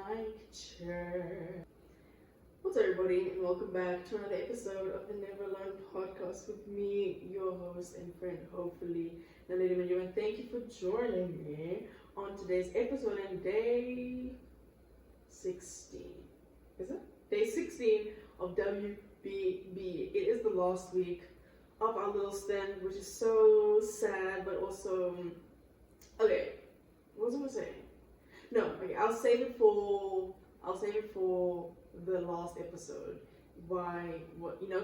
mic check. What's up, everybody, and welcome back to another episode of the Never Learn podcast with me, your host and friend, hopefully, Naledi Manju, and thank you for joining me on today's episode and day 16. Is it? Day 16 of WBB. It is the last week of our little stint, which is so sad, but also, okay, what was I going to say? No, okay, I'll save it for the last episode.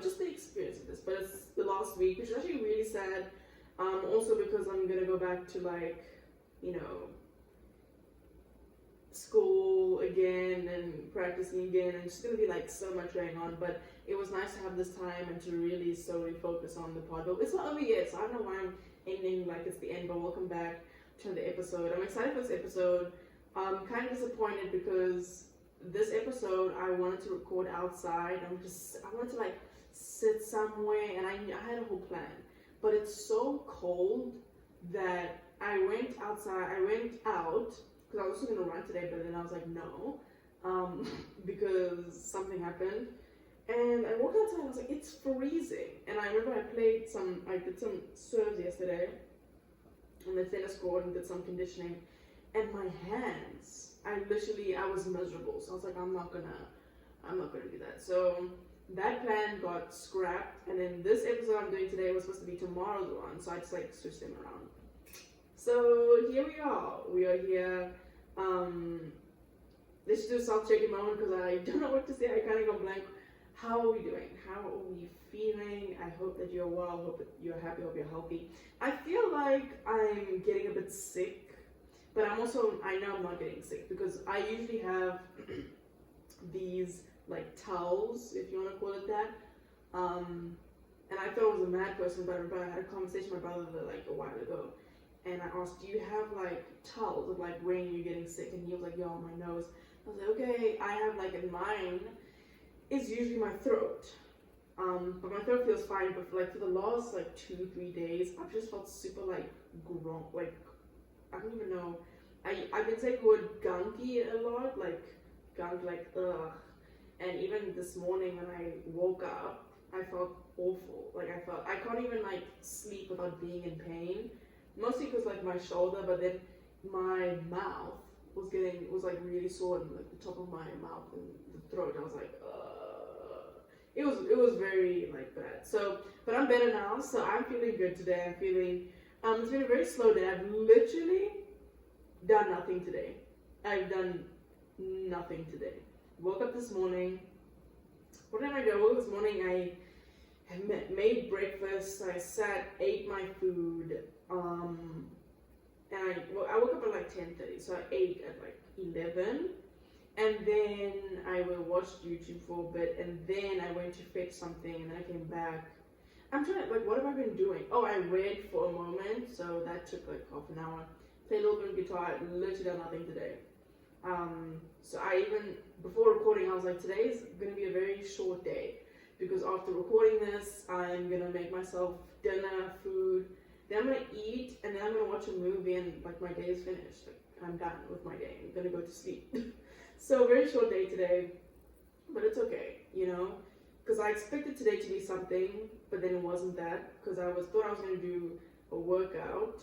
Just the experience of this. But it's the last week, which is actually really sad. Also because I'm gonna go back to school again and practicing again, and it's just gonna be so much going on. But it was nice to have this time and to really solely focus on the pod. But it's not over yet, so I don't know why I'm ending like it's the end. But welcome back to the episode. I'm excited for this episode. I'm kind of disappointed because this episode I wanted to record outside. I wanted to sit somewhere, and I had a whole plan, but it's so cold that I went outside. I went out because I was also gonna run today, but then I was like no, because something happened, and I walked outside. And I was like, it's freezing, and I remember I did some serves yesterday on the tennis court and did some conditioning. And my hands, I was miserable. So I was like, I'm not gonna do that. So that plan got scrapped. And then this episode I'm doing today was supposed to be tomorrow's one. So I just switched them around. So here we are. We are here. Let's just do a self-checking moment because I don't know what to say. I kind of go blank. How are we doing? How are we feeling? I hope that you're well. Hope that you're happy. Hope you're healthy. I feel like I'm getting a bit sick. But I know I'm not getting sick because I usually have these towels, if you want to call it that. And I thought I was a mad person, but I had a conversation with my brother a while ago. And I asked, do you have towels of when you're getting sick? And he was like, yo, on my nose. I was like, okay, I have in mine, it's usually my throat. But my throat feels fine. But for the last 2-3 days, I've just felt super grown, I don't even know. I've been saying the word gunky a lot, gunk, ugh. And even this morning when I woke up, I felt awful. I can't even sleep without being in pain. Mostly because my shoulder, but then my mouth was really sore, and the top of my mouth and the throat. I was like, ugh. It was very bad. So, but I'm better now. So I'm feeling good today. I'm feeling. It's been a very slow day. I've literally done nothing today. I've done nothing today. Woke up this morning. What did I do? I woke up this morning. I made breakfast. I ate my food. And I woke up at 10:30. So I ate at 11. And then I watched YouTube for a bit. And then I went to fetch something. And then I came back. I'm trying to, what have I been doing? Oh, I read for a moment, so that took half an hour. Played a little bit of guitar. I literally done nothing today. So before recording, I was like, today is going to be a very short day, because after recording this, I'm going to make myself dinner, food, then I'm going to eat, and then I'm going to watch a movie, and my day is finished. I'm done with my day. I'm going to go to sleep. So very short day today, but it's okay, because I expected today to be something, but then it wasn't that, because I thought I was going to do a workout,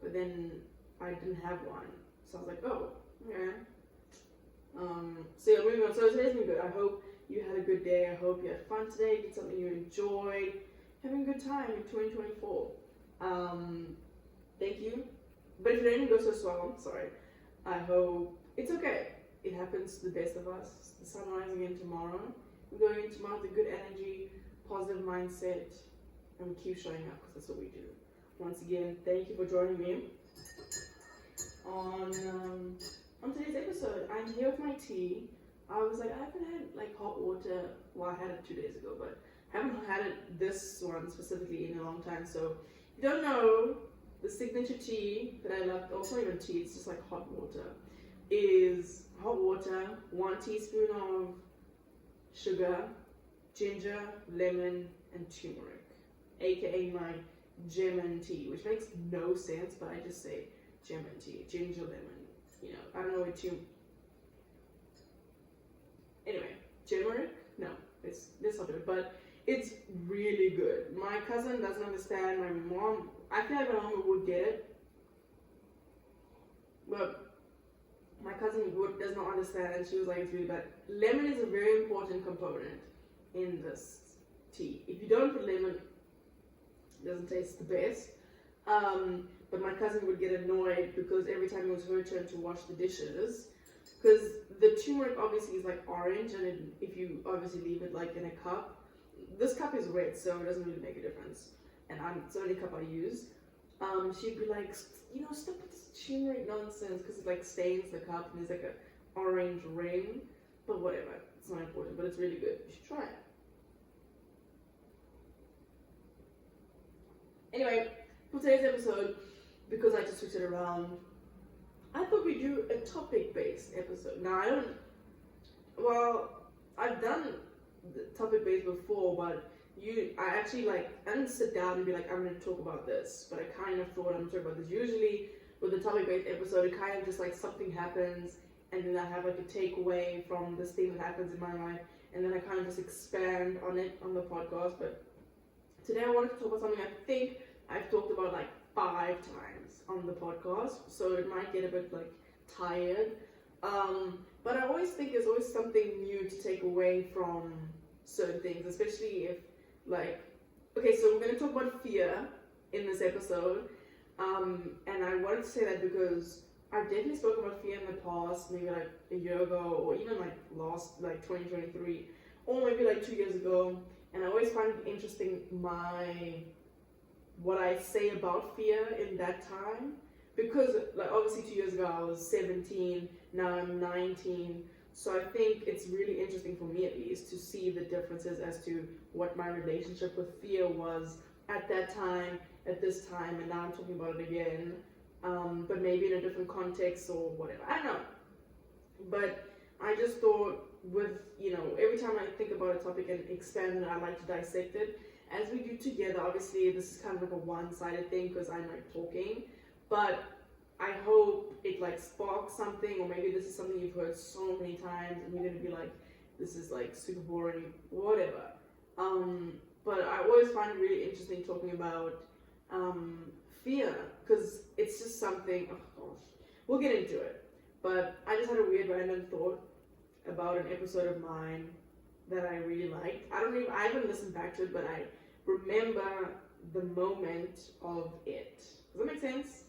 but then I didn't have one. So I was like, oh, okay. So yeah, moving on. So today's been good. I hope you had a good day. I hope you had fun today, did something you enjoyed, having a good time in 2024. Thank you. But if it didn't go so well, I'm sorry. I hope it's okay. It happens to the best of us. The sun rising in tomorrow. We're going into tomorrow with a good energy, positive mindset, and we keep showing up because that's what we do. Once again, thank you for joining me on today's episode. I'm here with my tea. I was I haven't had hot water. Well, I had it 2 days ago, but I haven't had it this one specifically in a long time. So if you don't know, the signature tea that I love, also not even tea, it's just hot water, is hot water, 1 teaspoon of sugar, ginger, lemon, and turmeric, aka my German tea, which makes no sense, but I just say German tea, ginger, lemon. I don't know what Anyway, turmeric? No, let's not do it. But it's really good. My cousin doesn't understand. My mom, I feel like my mom would get it, but my cousin does not understand, and she was like, it's really bad. Lemon is a very important component in this tea. If you don't put lemon, it doesn't taste the best. But my cousin would get annoyed because every time it was her turn to wash the dishes, because the turmeric obviously is like orange, and if you obviously leave it like in a cup, this cup is red, so it doesn't really make a difference. And it's the only cup I use. She'd be like, stop with this turmeric nonsense, because it like stains the cup and there's like an orange ring. But whatever, it's not important, but it's really good. You should try it. Anyway, for today's episode, because I just switched it around, I thought we'd do a topic-based episode. Now, I've done the topic-based before, but I didn't sit down and be like, I'm going to talk about this, but I kind of thought I'm talking about this. Usually, with a topic-based episode, it kind of just like something happens, and then I have like a takeaway from this thing that happens in my life, and then I kind of just expand on it on the podcast. But today I wanted to talk about something I think I've talked about like 5 times on the podcast, so it might get a bit like tired. But I always think there's always something new to take away from certain things, especially if okay, so we're going to talk about fear in this episode. And I wanted to say that because I've definitely spoken about fear in the past, maybe like a year ago, or even like 2023, or maybe like 2 years ago. And I always find it interesting what I say about fear in that time, because like obviously 2 years ago I was 17, now I'm 19, so I think it's really interesting for me at least to see the differences as to what my relationship with fear was at that time, at this time, and now I'm talking about it again, but maybe in a different context or whatever, I don't know. But I just thought every time I think about a topic and expand it, I like to dissect it. As we do together, obviously this is kind of like a one-sided thing because I'm like talking, but I hope it like sparks something, or maybe this is something you've heard so many times and you're gonna be like, this is like super boring, whatever. But I always find it really interesting talking about fear, because it's just something, oh gosh, we'll get into it. But I just had a weird random thought about an episode of mine that I really liked. I haven't listened back to it, but I remember the moment of it. Does that make sense?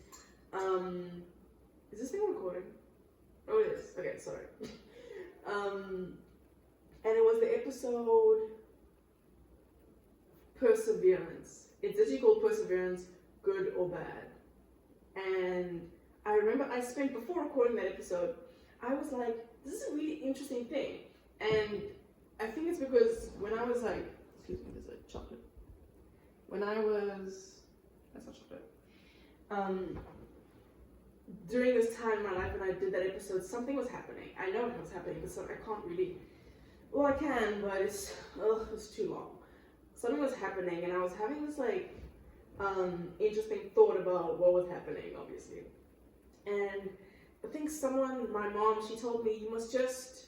Is this thing recording? Oh, it is. Okay, sorry. And it was the episode Perseverance. It's actually called Perseverance, Good or Bad. And I remember before recording that episode, I was like, this is a really interesting thing. And I think it's because when I was like, excuse me, there's a chocolate. That's not chocolate. During this time in my life when I did that episode, something was happening. I know it was happening, but I can't really, well, I can, but it's too long. Something was happening, and I was having this like, interesting thought about what was happening, obviously. And I think my mom, she told me, you must just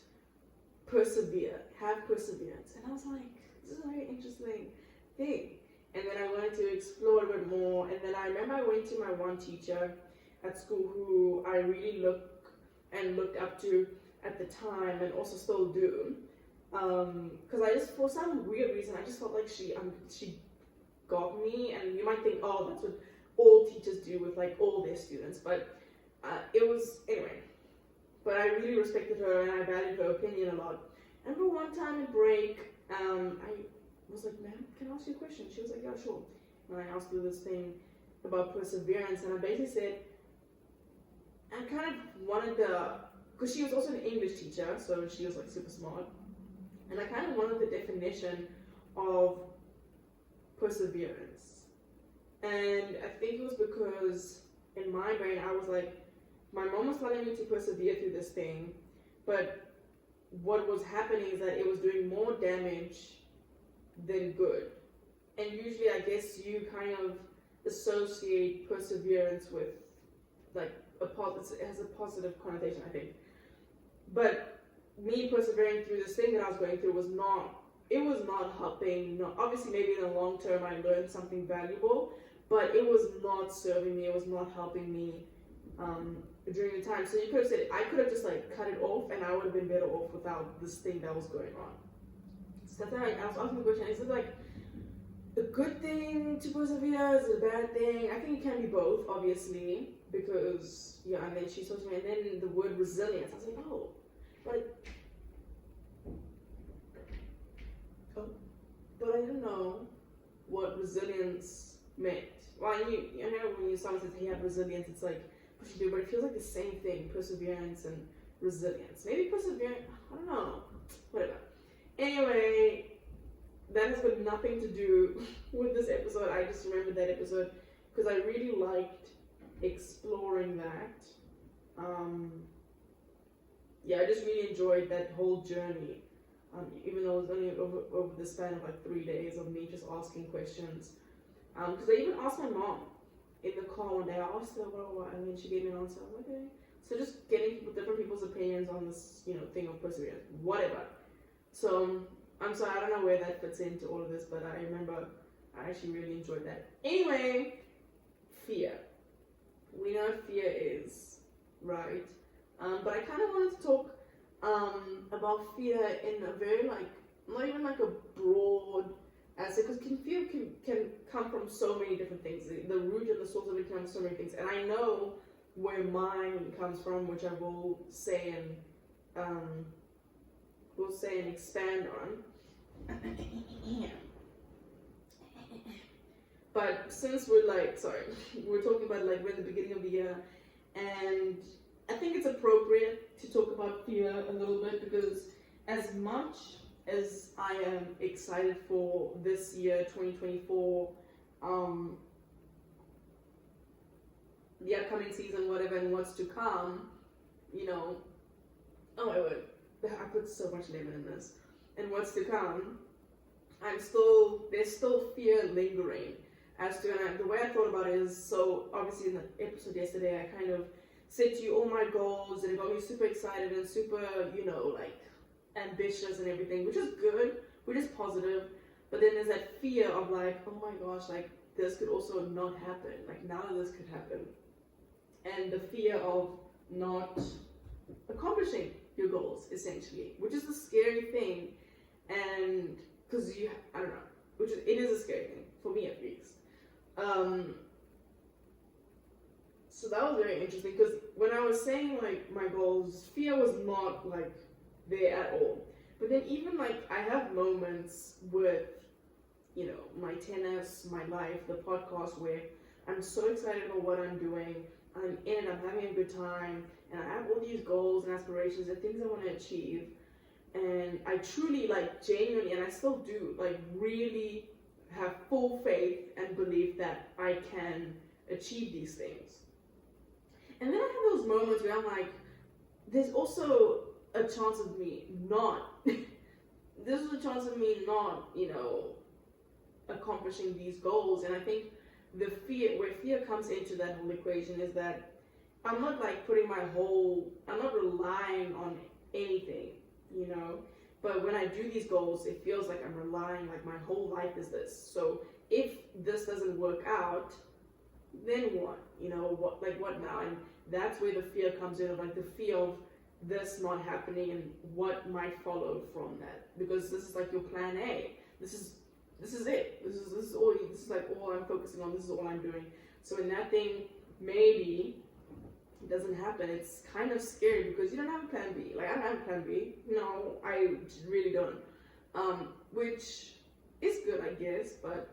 persevere, have perseverance. And I was like, this is a very interesting thing. And then I wanted to explore a bit more. And then I remember I went to my one teacher at school who I really looked up to at the time, and also still do. Because for some weird reason, I just felt like she got me. And you might think, oh, that's what all teachers do with like all their students. But it was, anyway. But I really respected her and I valued her opinion a lot. And for one time at break, I was like, ma'am, can I ask you a question? She was like, yeah, sure. And I asked her this thing about perseverance, and I basically said, I kind of wanted because she was also an English teacher, so she was like super smart, and I kind of wanted the definition of perseverance. And I think it was because in my brain, I was like, my mom was telling me to persevere through this thing, but what was happening is that it was doing more damage than good. And usually I guess you kind of associate perseverance with like it has a positive connotation, I think. But me persevering through this thing that I was going through was not helping. No, obviously, maybe in the long term, I learned something valuable, but it was not serving me. It was not helping me during the time. So you could have said, I could have just like cut it off, and I would have been better off without this thing that was going on. So that's why I was asking the question: is it like a good thing to persevere? Is it a bad thing? I think it can be both, obviously, because yeah. And then she told me, and then the word resilience. I was like, oh, but I didn't know what resilience meant. Well, I know when someone says you have resilience, it's like pushing through, but it feels like the same thing: perseverance and resilience. Maybe perseverance. I don't know. Whatever. Anyway, that has got nothing to do with this episode. I just remembered that episode because I really liked exploring that. Yeah, I just really enjoyed that whole journey. Even though it was only over the span of like 3 days of me just asking questions. Because I even asked my mom in the car one day. I asked her what, and then she gave me an answer. I was like, okay. So just getting different people's opinions on this, thing of perseverance, whatever. So I'm sorry, I don't know where that fits into all of this, but I remember I actually really enjoyed that. Anyway, fear. We know what fear is, right? But I kind of wanted to talk about fear in a very not even like a broad aspect, because fear can come from so many different things. The root and the source of it comes from so many things, and I know where mine comes from, which I will say and expand on. But since we're talking about we're in the beginning of the year, and I think it's appropriate to talk about fear a little bit, because as much as I am excited for this year, 2024, the upcoming season, whatever, and what's to come, oh my word, I put so much lemon in this, and what's to come, there's still fear lingering as to, and the way I thought about it is, so obviously in the episode yesterday, I kind of said to you all my goals, and it got me super excited and super, ambitious and everything, which is good, which is positive. But then there's that fear of oh my gosh, this could also not happen. None of this could happen. And the fear of not accomplishing your goals, essentially, which is a scary thing. And because I don't know, it is a scary thing, for me at least. So that was very interesting, because when I was saying my goals, fear was not there at all. But then even I have moments with my tennis, my life, the podcast, where I'm so excited about what I'm doing, I'm in it, I'm having a good time, and I have all these goals and aspirations and things I want to achieve, and I truly genuinely, and I still do really have full faith and belief that I can achieve these things. And then I have those moments where I'm there's also a chance of me not, accomplishing these goals. And I think where fear comes into that whole equation is that I'm not I'm not relying on anything, but when I do these goals, it feels like I'm relying, my whole life is this. So if this doesn't work out, then what? What now? And that's where the fear comes in, of the fear of this not happening and what might follow from that, because this is your plan A. This is it. This is all I'm focusing on. This is all I'm doing. So when that thing maybe doesn't happen, it's kind of scary, because you don't have a plan B. I don't have a plan B. No, I really don't. Which is good, I guess, but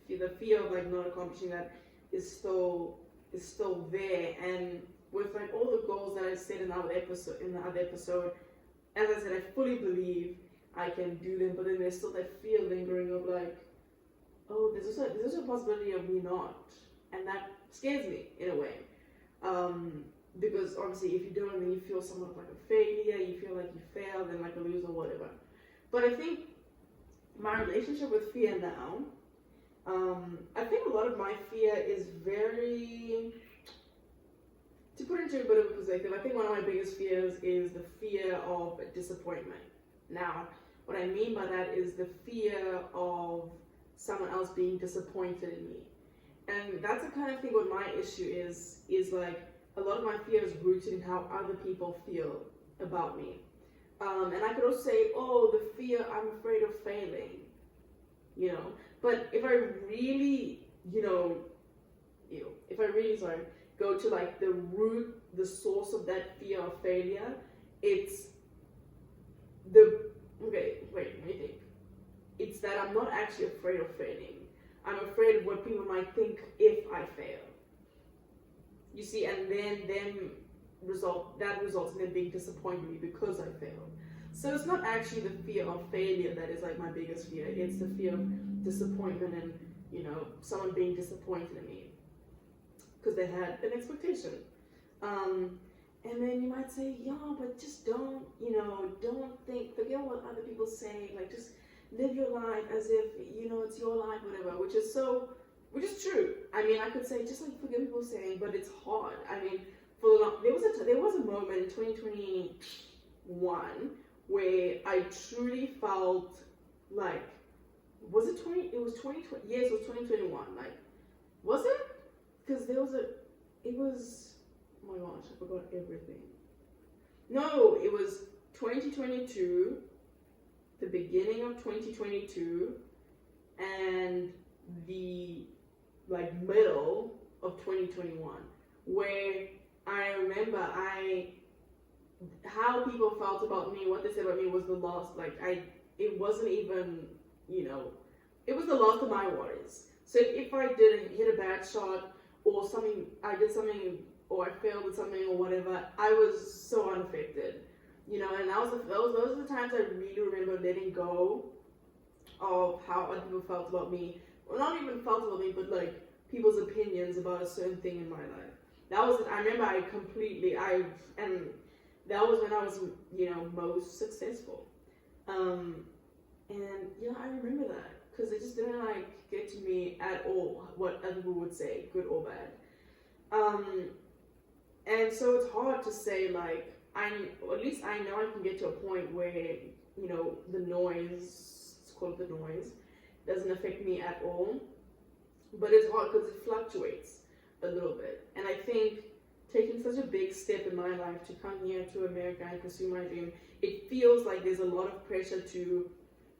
the fear of not accomplishing that is still there. And with all the goals that I said in the other episode, as I said, I fully believe I can do them, but then there's still that fear lingering of oh, there's also a possibility of me not, and that scares me in a way, because obviously if you don't, then you feel somewhat like a failure, you feel like you failed and like a loser, whatever. But I think my relationship with fear now, I think a lot of my fear is very, to to put into a bit of a perspective, I think one of my biggest fears is the fear of disappointment. Now, what I mean by that is the fear of someone else being disappointed in me. And that's the kind of thing what my issue is like a lot of my fear is rooted in how other people feel about me. And I could also say, oh, the fear, I'm afraid of failing, you know. But if I really, go to like the root, the source of that fear of failure, it's let me think. It's that I'm not actually afraid of failing. I'm afraid of what people might think if I fail. You see, and then that results in them being disappointed in me because I failed. So it's not actually the fear of failure that is like my biggest fear. It's the fear of disappointment and, someone being disappointed in me because they had an expectation. And then you might say, yeah, but just don't forget what other people say. Like, just live your life as if, it's your life, whatever, which is true. I mean, I could say, just like forget people saying, but it's hard. I mean, there was a moment in 2021 where I truly felt like, it was 2020? Yes, it was 2021. Like, was it? Because oh my gosh, I forgot everything. No, it was 2022, the beginning of 2022, and the middle of 2021, where I remember how people felt about me, what they said about me was the loss. It wasn't even, it was the loss of my worries. So if I didn't hit a bad shot or I did something or I failed at something or whatever, I was so unaffected, and those are the times I really remember letting go of how other people felt about me, or not even felt about me, but like people's opinions about a certain thing in my life. That was it. I remember and that was when I was, most successful. I remember that because it just didn't get to me at all what other people would say, good or bad. And so it's hard to say at least I know I can get to a point where, the noise, let's call it the noise, doesn't affect me at all. But it's hard because it fluctuates a little bit. And I think taking such a big step in my life to come here to America and pursue my dream, it feels like there's a lot of pressure to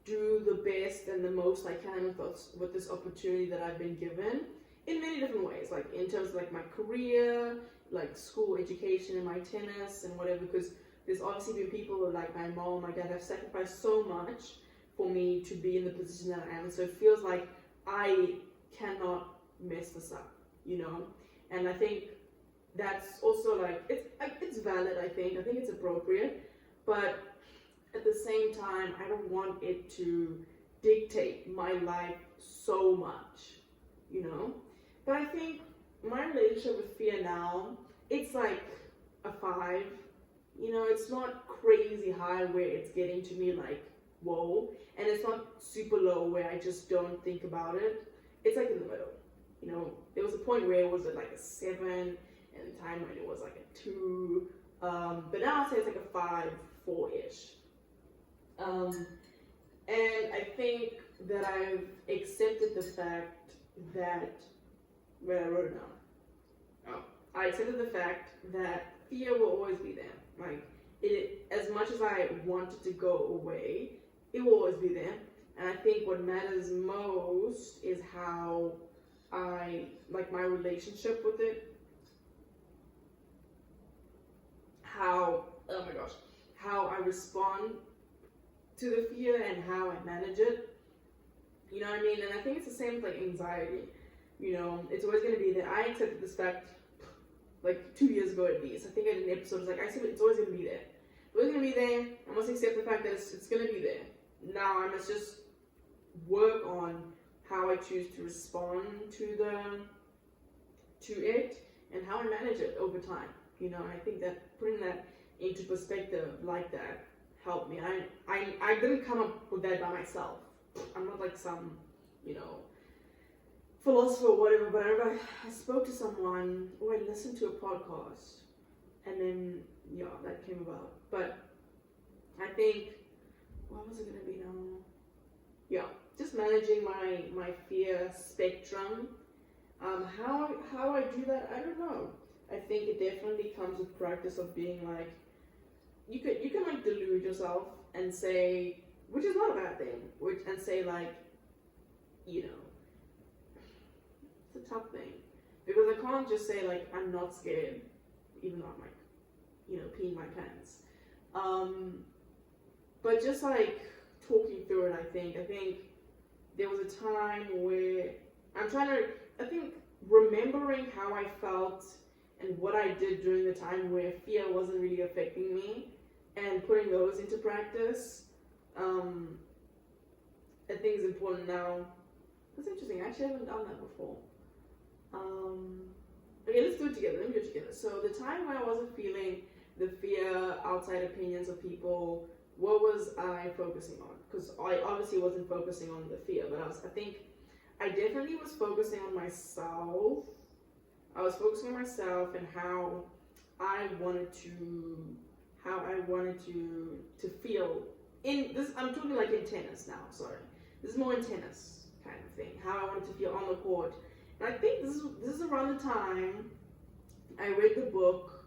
do the best and the most I can with this opportunity that I've been given in many different ways, like in terms of my career, like school education and my tennis and whatever, because there's obviously been people like my mom, my dad have sacrificed so much for me to be in the position that I am. So it feels like I cannot mess this up, and I think that's also it's valid. I think it's appropriate, but at the same time, I don't want it to dictate my life so much, But I think my relationship with fear now, it's like a 5. It's not crazy high where it's getting to me whoa, and it's not super low where I just don't think about it. It's in the middle. There was a point where it was at a 7, and a time when it was a 2. But now I'd say it's a 5, 4-ish. And I think that I've accepted the fact that, I wrote it down. I accepted the fact that fear will always be there. As much as I want it to go away, it will always be there. And I think what matters most is how I, my relationship with it, how I respond to the fear and how I manage it. You know what I mean? And I think it's the same with anxiety. It's always going to be there. I accepted this fact 2 years ago at least. I think I did an episode. I said it's always going to be there. It's always going to be there. I must accept the fact that it's going to be there. Now I must just work on how I choose to respond to it and how I manage it over time. And I think that putting that into perspective like that helped me. I didn't come up with that by myself. I'm not some, philosopher or whatever, but I spoke to someone or I listened to a podcast and then yeah, that came about. But I think, what was it gonna be now? Yeah, just managing my fear spectrum. How I do that, I don't know. I think it definitely comes with practice of being like, you can like delude yourself and say, which is not a bad thing, and say like, you know, it's a tough thing because I can't just say like I'm not scared, even though I'm like, peeing my pants. But just like talking through it, I think there was a time where I think remembering how I felt and what I did during the time where fear wasn't really affecting me and putting those into practice, I think is important now. That's interesting. I actually haven't done that before. Okay, let's do it together. Let me do it together. So the time when I wasn't feeling the fear, outside opinions of people, what was I focusing on? Because I obviously wasn't focusing on the fear, but I think I definitely was focusing on myself. I was focusing on myself and how I wanted to feel in this. I'm talking like in tennis now. Sorry, this is more in tennis kind of thing. How I wanted to feel on the court, and I think this is around the time I read the book,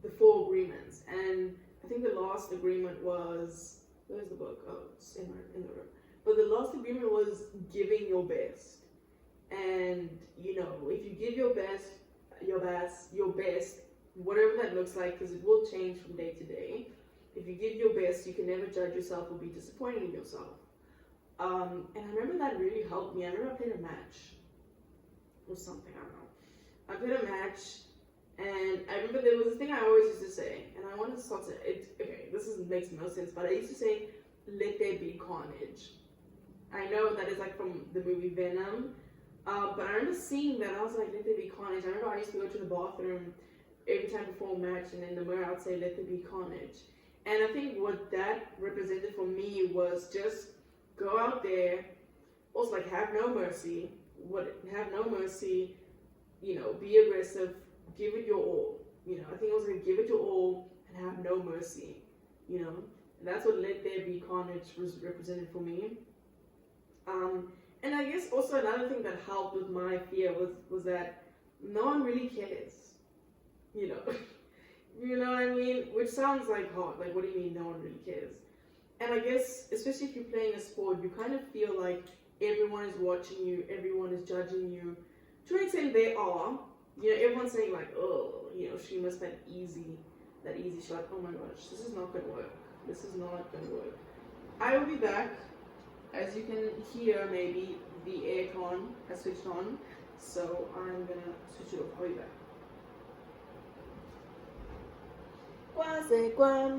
The Four Agreements, and I think the last agreement was, where's the book? Oh, it's in the room. But the last agreement was giving your best. And, if you give your best, whatever that looks like, because it will change from day to day. If you give your best, you can never judge yourself or be disappointed in yourself. And I remember that really helped me. I remember I played a match or something, I don't know. I played a match, and I remember there was a thing I always used to say, and I wanted to start to, makes no sense, but I used to say, let there be carnage. I know that is like from the movie Venom, but I remember seeing that, I was like, let there be carnage. I remember I used to go to the bathroom every time before a match, and in the mirror I would say, let there be carnage. And I think what that represented for me was just go out there, also like have no mercy, be aggressive, give it your all. I think I was going to give it your all and have no mercy, And that's what let there be carnage was represented for me. And I guess also another thing that helped with my fear was that no one really cares, You know what I mean? Which sounds like hard. Like, what do you mean no one really cares? And I guess, especially if you're playing a sport, you kind of feel like everyone is watching you, everyone is judging you. To an extent, they are. Everyone's saying like, oh, she must have that easy shot. Oh my gosh, this is not going to work. This is not going to work. I will be back. As you can hear, maybe the aircon has switched on. So I'm going to switch it off. I'll be back. Quase quase.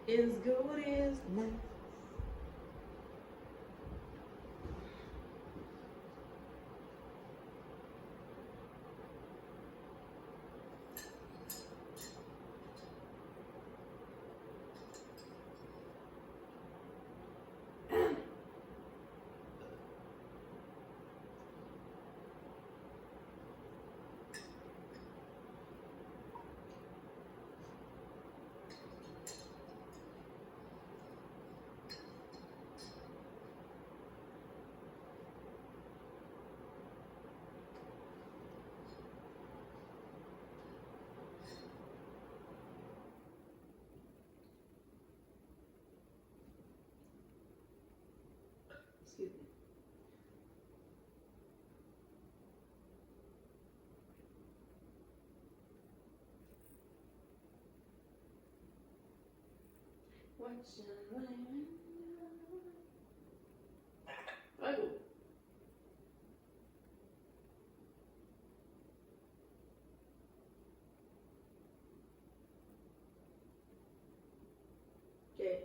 Is good as nice. Excuse me. What's your name? Oh. Okay.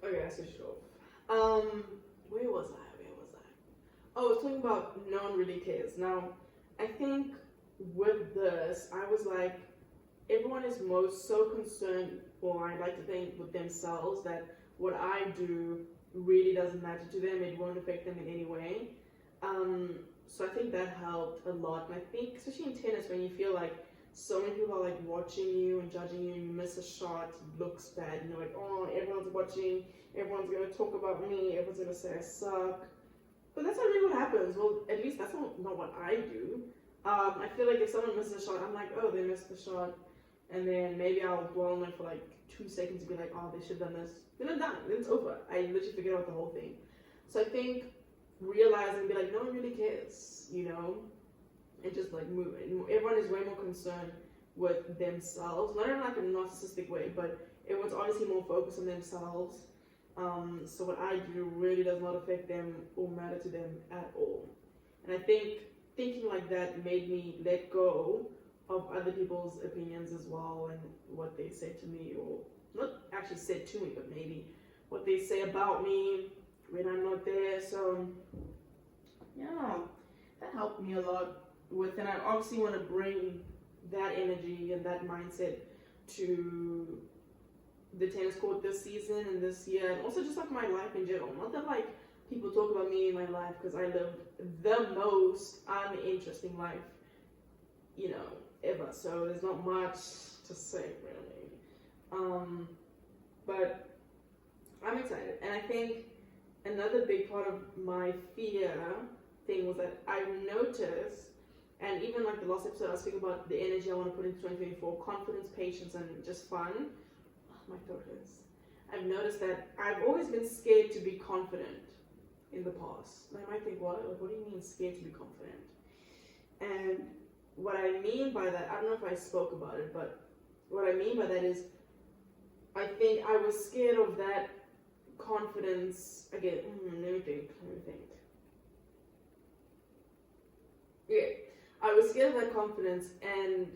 Okay, I switched it off. Where was I? Oh, I was talking about no one really cares. Now, I think with this, I was like, everyone is most so concerned, or I like to think with themselves, that what I do really doesn't matter to them. It won't affect them in any way. So I think that helped a lot. And I think, especially in tennis, when you feel like so many people are like watching you and judging you, and you miss a shot, it looks bad. You know, like, oh, everyone's watching, everyone's gonna talk about me, everyone's gonna say I suck. But that's not really what happens. Well, at least that's not what I do. I feel like if someone misses a shot, I'm like, oh, they missed the shot. And then maybe I'll dwell on it for like 2 seconds and be like, oh, they should have done this. Then I'm done. Then it's over. I literally forget about the whole thing. So I think realizing and be like, no one really cares, you know? And just like move it. Everyone is way more concerned with themselves. Not in like a narcissistic way, but everyone's obviously more focused on themselves. So what I do really does not affect them or matter to them at all. And I think thinking like that made me let go of other people's opinions as well, and what they say to me, or not actually said to me, but maybe what they say about me when I'm not there. So yeah, that helped me a lot with, and I obviously want to bring that energy and that mindset to the tennis court this season and this year, and also just like my life in general. Not that like people talk about me in my life, because I live the most uninteresting life, you know, ever. So there's not much to say really. But I'm excited, and I think another big part of my fear thing was that I noticed, and even like the last episode I was speaking about the energy I want to put into 2024, confidence, patience, and just fun. Oh, my throat hurts. I've noticed that I've always been scared to be confident in the past. And I might think, what? Like, what do you mean scared to be confident? And what I mean by that, I don't know if I spoke about it, but what I mean by that is, I think I was scared of that confidence. Again, let me think. Yeah, I was scared of that confidence, and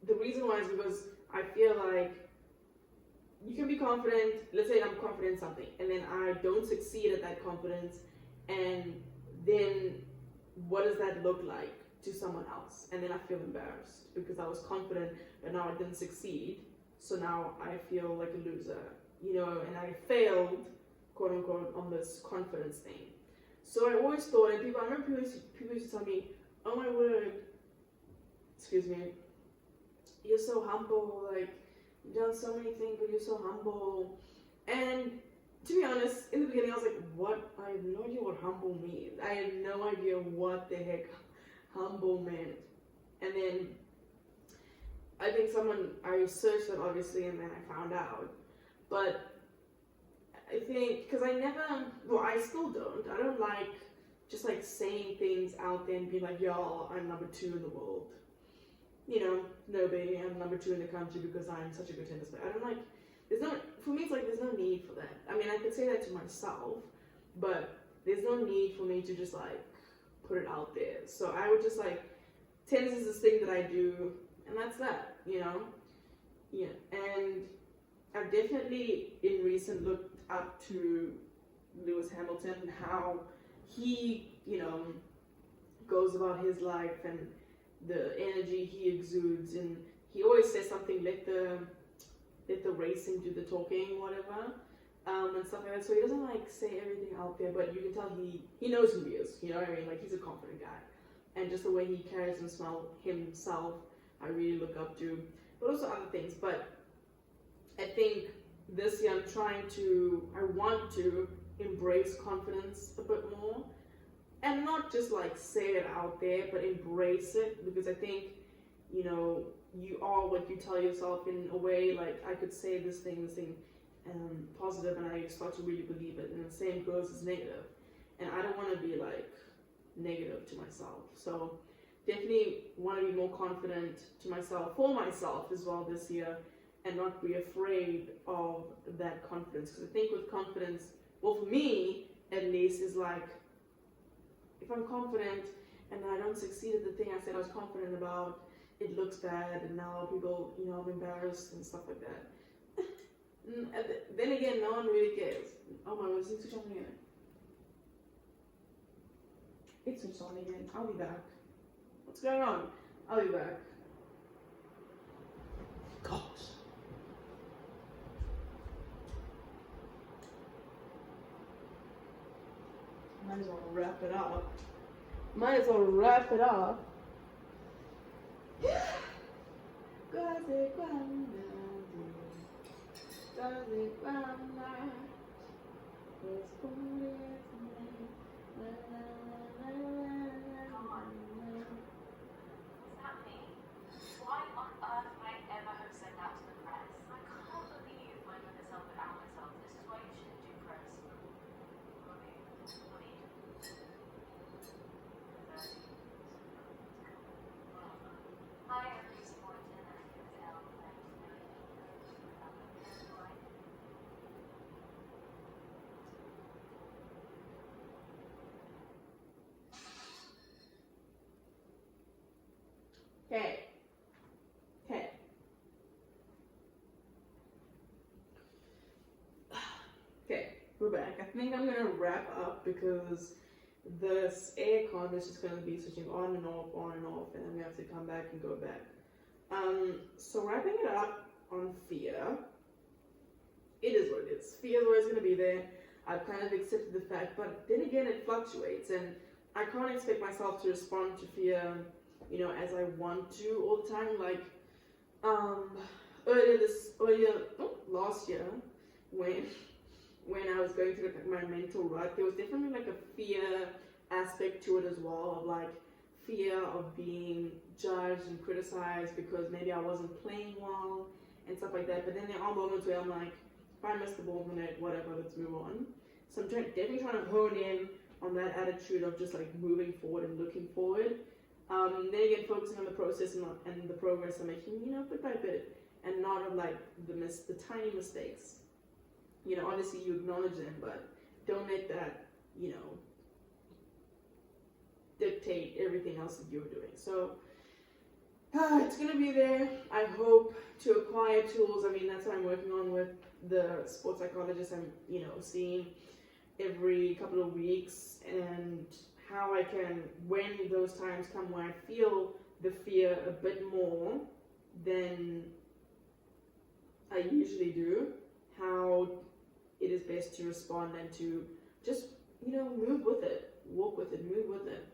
the reason why is because I feel like you can be confident. Let's say I'm confident in something, and then I don't succeed at that confidence, and then what does that look like to someone else? And then I feel embarrassed because I was confident, but now I didn't succeed, so now I feel like a loser, you know, and I failed, quote unquote, on this confidence thing. So I always thought, and I remember people used to tell me, oh my word, excuse me, you're so humble, like, you've done so many things, but you're so humble. And to be honest, in the beginning I was like, what? I have no idea what humble means. I had no idea what the heck humble meant. And then I think I searched it obviously, and then I found out. But I think, because I still don't like just like saying things out there and be like, yo, I'm number 2 in the world. You know, no baby, I'm number 2 in the country because I'm such a good tennis player. I don't like, for me it's like there's no need for that. I mean, I could say that to myself, but there's no need for me to just like put it out there. So I would just like, tennis is this thing that I do, and that's that, you know? Yeah, and I've definitely in recent looked up to Lewis Hamilton and how he, you know, goes about his life and the energy he exudes, and he always says something, let the racing do the talking, whatever, and stuff like that. So he doesn't like say everything out there, but you can tell he knows who he is, you know what I mean? Like, he's a confident guy, and just the way he carries himself, I really look up to, but also other things. But I think this year I want to embrace confidence a bit more, and not just like say it out there, but embrace it, because I think, you know, you are what you tell yourself in a way. Like, I could say this thing positive, and I start to really believe it, and the same goes as negative, and I don't want to be like negative to myself. So definitely want to be more confident to myself, for myself as well this year, and not be afraid of that confidence. Because I think with confidence, well, for me at least, is like, if I'm confident and I don't succeed at the thing I said I was confident about, it looks bad, and now people, you know, I'm embarrassed and stuff like that. Then again, no one really cares. Oh my God, it's switched on again. It switched on again. I'll be back. What's going on? I'll be back. Gosh. Might as well wrap it up. Okay, we're back. I think I'm gonna wrap up because this aircon is just gonna be switching on and off, and I'm gonna have to come back and go back. So wrapping it up on fear, it is what it is. Fear is always gonna be there. I've kind of accepted the fact, but then again, it fluctuates, and I can't expect myself to respond to fear, as I want to all the time. Like, last year, when I was going through my mental rut, there was definitely like a fear aspect to it as well, of like fear of being judged and criticized because maybe I wasn't playing well and stuff like that. But then there are moments where I'm like, if I missed the ball in it, whatever, let's move on. So I'm definitely trying to hone in on that attitude of just like moving forward and looking forward. Then again, focusing on the process and the progress I'm making, bit by bit, and not of like the tiny mistakes. Obviously you acknowledge them, but don't let that, dictate everything else that you're doing. So it's gonna be there. I hope to acquire tools. I mean, that's what I'm working on with the sports psychologist I'm, seeing every couple of weeks, and how I can, when those times come where I feel the fear a bit more than I usually do, how it is best to respond and to just, move with it, walk with it, move with it.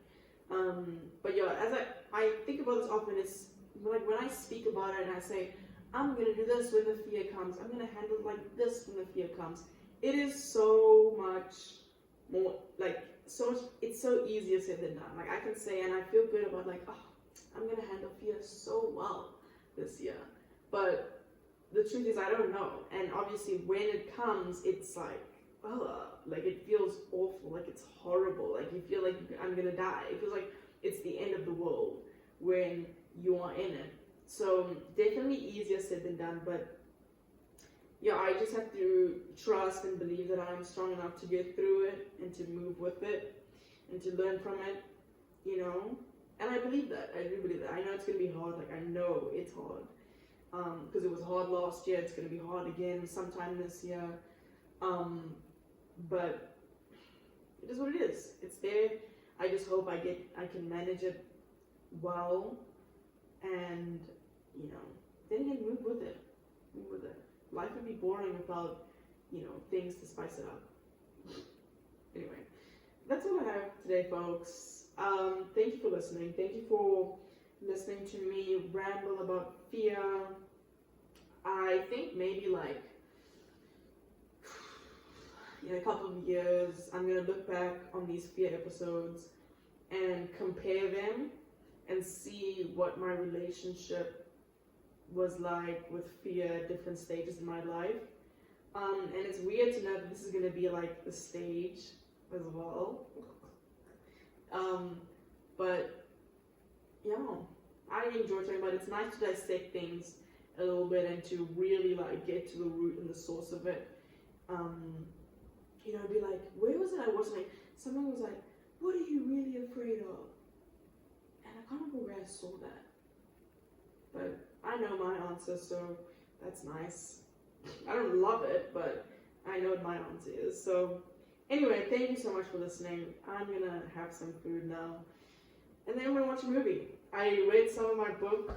But yeah, as I think about this often, it's like when I speak about it and I say, I'm going to do this when the fear comes, I'm going to handle it like this when the fear comes. It is so much more, it's so easier said than done. Like I can say, and I feel good about I'm going to handle fear so well this year. But the truth is I don't know. And obviously when it comes, it's like it feels awful, like it's horrible, like you feel like I'm gonna die. It feels like it's the end of the world when you are in it. So definitely easier said than done, but yeah, I just have to trust and believe that I'm strong enough to get through it and to move with it and to learn from it, and I believe that. I do believe that. I know it's gonna be hard, like I know it's hard, because it was hard last year. It's gonna be hard again sometime this year. But it is what it is. It's there. I just hope I can manage it well, and then again, move with it. Life would be boring without things to spice it up. Anyway, that's all I have today, folks. Thank you for listening. Thank you for listening to me ramble about fear. I think maybe in a couple of years, I'm going to look back on these fear episodes and compare them and see what my relationship was like with fear at different stages in my life. And it's weird to know that this is going to be like the stage as well. But yeah, I enjoy talking about it. It's nice to dissect things a little bit and to really get to the root and the source of it. Be like, where was it I watched? Someone was like, what are you really afraid of? And I can't remember where I saw that. But I know my answer, so that's nice. I don't love it, but I know what my answer is. So anyway, thank you so much for listening. I'm gonna have some food now. and then I'm gonna watch a movie. I read some of my book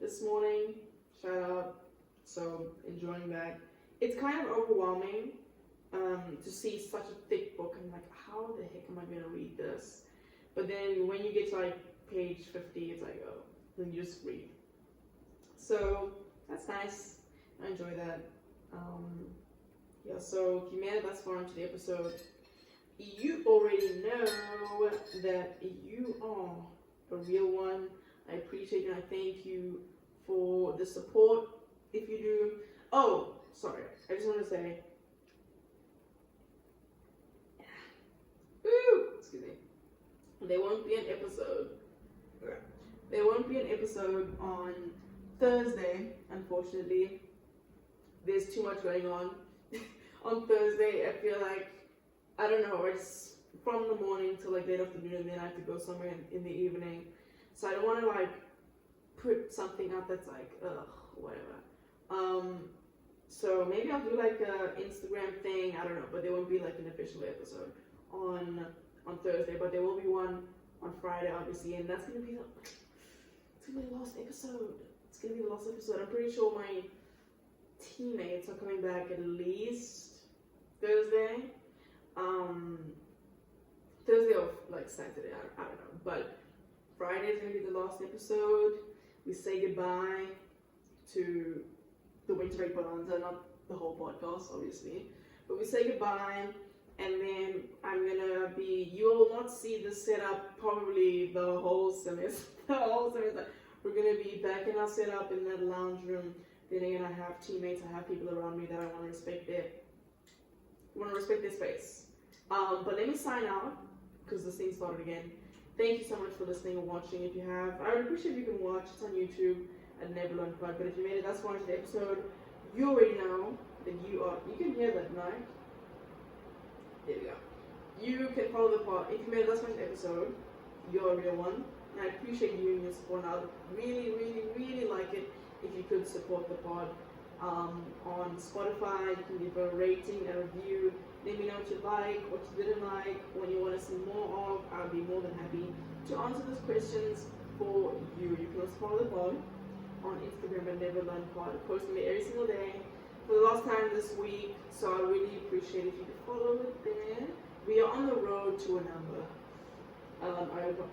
this morning. Shout out. So enjoying that. It's kind of overwhelming to see such a thick book. I'm like, how the heck am I gonna read this? But then when you get to like page 50, it's like, oh, then you just read. So that's nice. I enjoy that. Yeah, so if you made it thus far into the episode, you already know that you are a real one. I appreciate and I thank you for the support. If you do, oh, sorry, I just want to say, excuse me, there won't be an episode. There won't be an episode on Thursday, unfortunately. There's too much going on. On Thursday, I feel like, I don't know, it's from the morning till like late afternoon, and then I have to go somewhere in the evening. So I don't want to like put something out that's like, ugh, whatever. So maybe I'll do like a Instagram thing, I don't know, but there won't be like an official episode on Thursday, but there will be one on Friday, obviously, and that's gonna be the last episode. It's gonna be the last episode. I'm pretty sure my teammates are coming back at least Thursday. Thursday or like Saturday, I don't know. But Friday is gonna be the last episode. We say goodbye to the winter break Bonanza, not the whole podcast, obviously. But we say goodbye, and then I'm gonna be. You will not see this setup probably the whole semester. We're gonna be back in our setup in that lounge room. Then again, I have teammates, I have people around me that I want to respect their space. But let me sign out because this thing started again. Thank you so much for listening or watching. If you have, I would appreciate if you can watch. It's on YouTube at Never Learn Pod. But if you made it, that's far into the episode. You already know that you can hear that, right? There we go. You can follow the pod. If you made it, that's far into the episode. You're a real one. And I appreciate you and your support. And I would really, really, really like it if you could support the pod. On Spotify, you can give a rating, a review. Let me know what you like, what you didn't like, what you want to see more of. I'll be more than happy to answer those questions for you. You can also follow the pod on Instagram at Never Learn Pod, posting it every single day for the last time this week. So I really appreciate if you could follow it there. We are on the road to a number.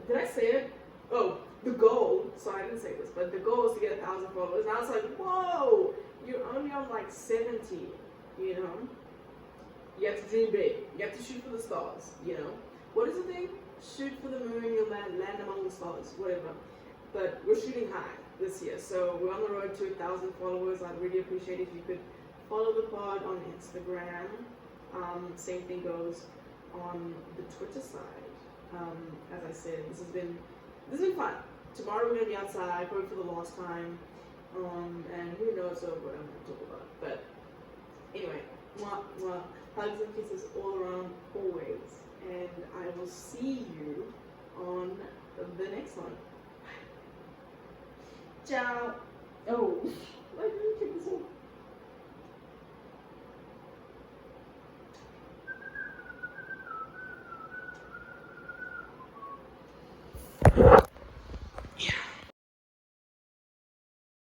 Did I say it? Oh, the goal. So I didn't say this, but the goal is to get 1,000 followers. And I was like, whoa, you're only on like 70. You know, you have to dream big. You have to shoot for the stars. You know, what is the thing? Shoot for the moon, you'll land among the stars. Whatever. But we're shooting high this year, so we're on the road to 1,000 followers. I'd really appreciate if you could follow the pod on Instagram. Same thing goes on the Twitter side. As I said, this has been fun. Tomorrow we're gonna be outside, probably for the last time. And who knows what I'm gonna talk about. But anyway, hugs and kisses all around, always. And I will see you on the next one. Ciao. Oh, why did you take this off?